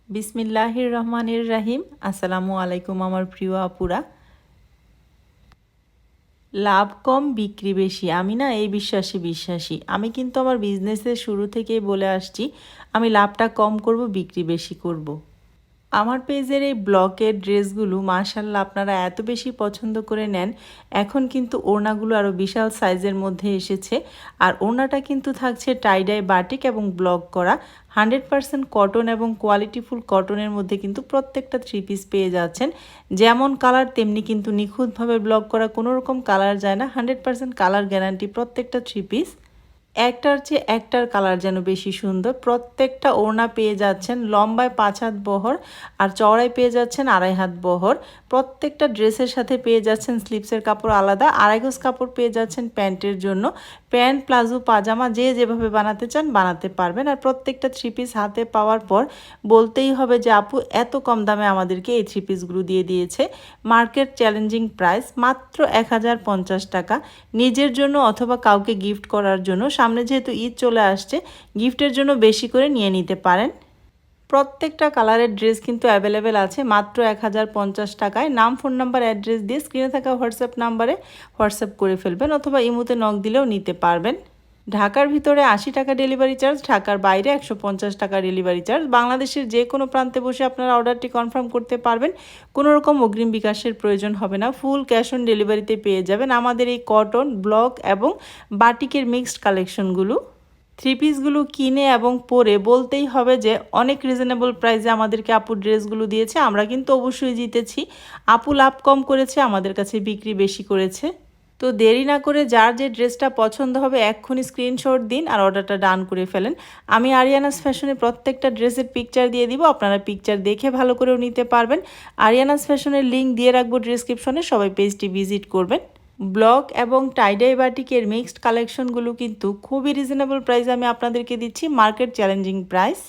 বিসমিল্লাহির রহমানির রাহিম। আসসালামু আলাইকুম আমার প্রিয় আপুরা। লাভ কম বিক্রি বেশি, আমি না এই বিশ্বাসী। আমি কিন্তু আমার বিজনেসের শুরু থেকেই বলে আসছি, আমি লাভটা কম করব, বিক্রি বেশি করব। আমার পেজের এই ব্লকের ড্রেসগুলো মাশাআল্লাহ আপনারা এত বেশি পছন্দ করে নেন। এখন কিন্তু ওড়নাগুলো আরও বিশাল সাইজের মধ্যে এসেছে। আর ওড়নাটা কিন্তু থাকছে টাইডাই বাটিক এবং ব্লক করা 100% কটন এবং কোয়ালিটিফুল কটনের মধ্যে কিন্তু প্রত্যেকটা থ্রি পিস পেয়ে যাচ্ছেন। যেমন কালার তেমনি কিন্তু নিখুঁতভাবে ব্লক করা, কোনো রকম কালার যায় না। 100% কালার গ্যারান্টি প্রত্যেকটা থ্রি পিস। একটার চেয়ে একটার কালার যেন বেশি সুন্দর। প্রত্যেকটা ওড়না পেয়ে যাচ্ছেন লম্বায় 5 হাত বহর আর চওড়ায় পেয়ে যাচ্ছেন 2.5 হাত বহর। প্রত্যেকটা ড্রেসের সাথে পেয়ে যাচ্ছেন স্লিপসের কাপড় আলাদা, 2.5 গজ কাপড় পেয়ে যাচ্ছেন প্যান্টের জন্য। প্যান্ট, প্লাজো, পাজামা যে যেভাবে বানাতে চান বানাতে পারবেন। আর প্রত্যেকটা থ্রি পিস হাতে পাওয়ার পর বলতেই হবে যে আপু এত কম দামে আমাদেরকে এই থ্রি পিসগুলো দিয়ে দিয়েছে। মার্কেট চ্যালেঞ্জিং প্রাইস মাত্র 1050 টাকা। নিজের জন্য অথবা কাউকে গিফট করার জন্য, সামনে যেহেতু ঈদ চলে আসছে, গিফটের জন্য বেশি করে নিয়ে নিতে পারেন। প্রত্যেকটা কালারের ড্রেস কিন্তু অ্যাভেলেবেল আছে মাত্র 1050 টাকায়। নাম, ফোন নাম্বার, অ্যাড্রেস দিয়ে স্ক্রিনে থাকা হোয়াটসঅ্যাপ নাম্বারে হোয়াটসঅ্যাপ করে ফেলবেন অথবা ইমোতে নক দিলেও নিতে পারবেন। ঢাকার ভিতরে 80 টাকা ডেলিভারি চার্জ, ঢাকার বাইরে 150 টাকা ডেলিভারি চার্জ। বাংলাদেশের যে কোনো প্রান্তে বসে আপনারা অর্ডারটি কনফার্ম করতে পারবেন। কোনো রকম অগ্রিম বিকাশের প্রয়োজন হবে না, ফুল ক্যাশ অন ডেলিভারিতে পেয়ে যাবেন আমাদের এই কটন, ব্লক এবং বাটিকের মিক্সড কালেকশনগুলো। থ্রি পিসগুলো কিনে এবং পরে বলতেই হবে যে অনেক রিজনেবল প্রাইসে আমাদেরকে আপু ড্রেসগুলো দিয়েছে। আমরা কিন্তু অবশ্যই জিতেছি। আপু লাভ কম করেছে, আমাদের কাছে বিক্রি বেশি করেছে। তো দেরি না করে যার যে ড্রেসটা পছন্দ হবে এক্ষুনি স্ক্রিনশট দিন আর অর্ডারটা ডান করে ফেলেন। আমি আরিয়ানাস ফ্যাশনে প্রত্যেকটা ড্রেসের পিকচার দিয়ে দিব, আপনারা পিকচার দেখে ভালো করেও নিতে পারবেন। আরিয়ানাস ফ্যাশনের লিঙ্ক দিয়ে রাখবো ডেসক্রিপশনে, সবাই পেজটি ভিজিট করবেন। ব্লক এবং টাইডাই বাটিকের মিক্সড কালেকশনগুলো কিন্তু খুবই রিজনেবল প্রাইসে আমি আপনাদেরকে দিচ্ছি, মার্কেট চ্যালেঞ্জিং প্রাইস।